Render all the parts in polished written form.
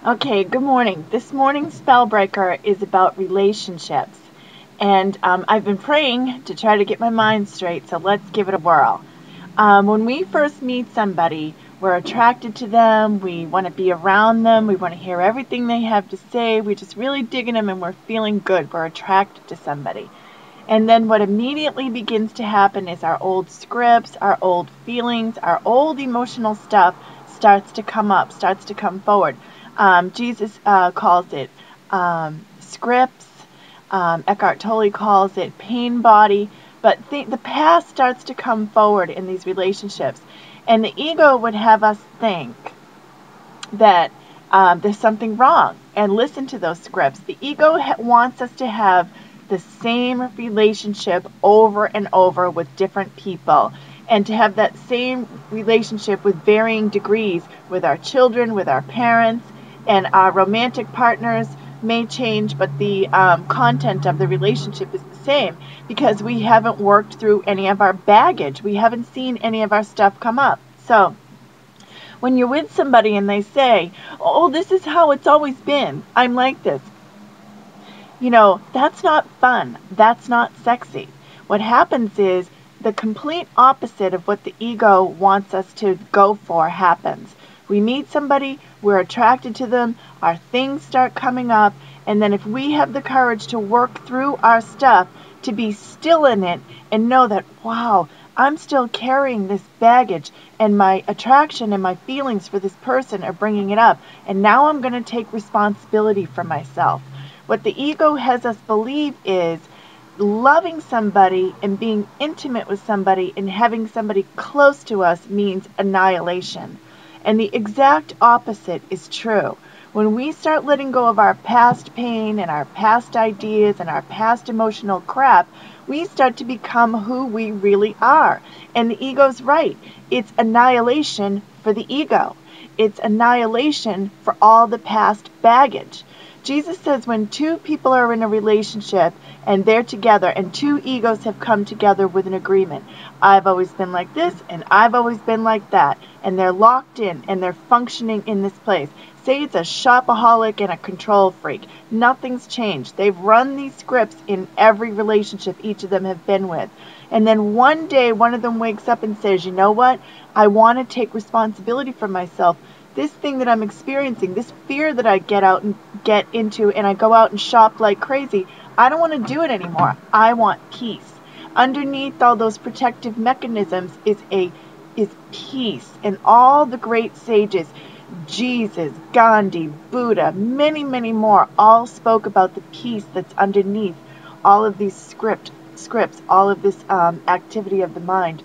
Okay, good morning. This morning's spellbreaker is about relationships. And I've been praying to try to get my mind straight, so let's give it a whirl. When we first meet somebody, we're attracted to them, we want to be around them, we want to hear everything they have to say, we're just really digging them and we're feeling good, we're attracted to somebody. And then what immediately begins to happen is our old scripts, our old feelings, our old emotional stuff starts to come up, starts to come forward. Jesus calls it scripts. Eckhart Tolle calls it pain body. But the past starts to come forward in these relationships. And the ego would have us think that there's something wrong and listen to those scripts. The ego wants us to have the same relationship over and over with different people, and to have that same relationship with varying degrees with our children, with our parents, and our romantic partners may change, but the content of the relationship is the same because we haven't worked through any of our baggage. We haven't seen any of our stuff come up. So when you're with somebody and they say, oh, this is how it's always been, I'm like this, that's not fun. That's not sexy. What happens is the complete opposite of what the ego wants us to go for happens. We meet somebody, we're attracted to them, our things start coming up, and then if we have the courage to work through our stuff, to be still in it and know that, wow, I'm still carrying this baggage, and my attraction and my feelings for this person are bringing it up, and now I'm going to take responsibility for myself. What the ego has us believe is loving somebody and being intimate with somebody and having somebody close to us means annihilation. And the exact opposite is true. When we start letting go of our past pain and our past ideas and our past emotional crap, we start to become who we really are. And the ego's right. It's annihilation for the ego. It's annihilation for all the past baggage. Jesus says when two people are in a relationship and they're together and two egos have come together with an agreement, I've always been like this and I've always been like that, and they're locked in and they're functioning in this place. Say it's a shopaholic and a control freak. Nothing's changed. They've run these scripts in every relationship each of them have been with. And then one day one of them wakes up and says, you know what? I want to take responsibility for myself. This thing that I'm experiencing, this fear that I get into and I go out and shop like crazy, I don't want to do it anymore. I want peace. Underneath all those protective mechanisms is peace. And all the great sages, Jesus, Gandhi, Buddha, many, many more, all spoke about the peace that's underneath all of these scripts, all of this activity of the mind.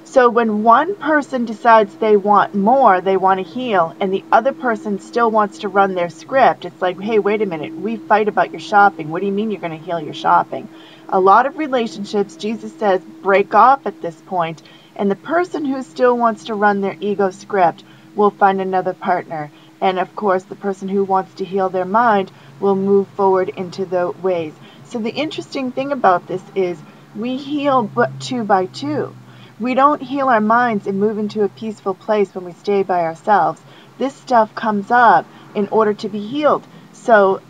So when one person decides they want more, they want to heal, and the other person still wants to run their script, it's like, hey, wait a minute, we fight about your shopping. What do you mean you're going to heal your shopping? A lot of relationships, Jesus says, break off at this point, and the person who still wants to run their ego script will find another partner. And of course, the person who wants to heal their mind will move forward into the ways. So the interesting thing about this is we heal but two by two. We don't heal our minds and move into a peaceful place when we stay by ourselves. This stuff comes up in order to be healed. So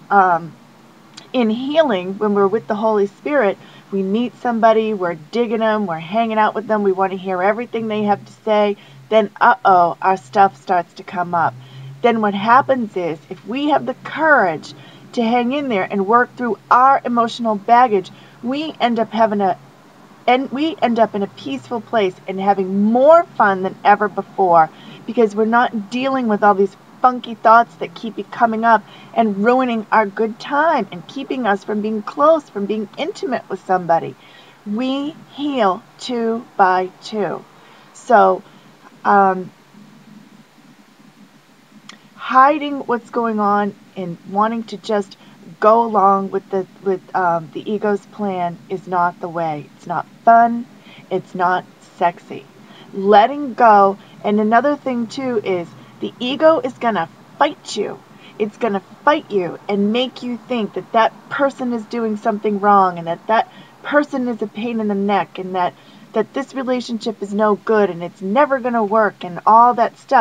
in healing, when we're with the Holy Spirit, we meet somebody, we're digging them, we're hanging out with them, we want to hear everything they have to say, then our stuff starts to come up. Then what happens is, if we have the courage to hang in there and work through our emotional baggage, we end up in a peaceful place and having more fun than ever before, because we're not dealing with all these funky thoughts that keep coming up and ruining our good time and keeping us from being close, from being intimate with somebody. We heal two by two. So hiding what's going on and wanting to just go along with the ego's plan is not the way. It's not fun. It's not sexy. Letting go. And another thing too is the ego is going to fight you. It's going to fight you and make you think that that person is doing something wrong and that person is a pain in the neck and that this relationship is no good and it's never going to work and all that stuff.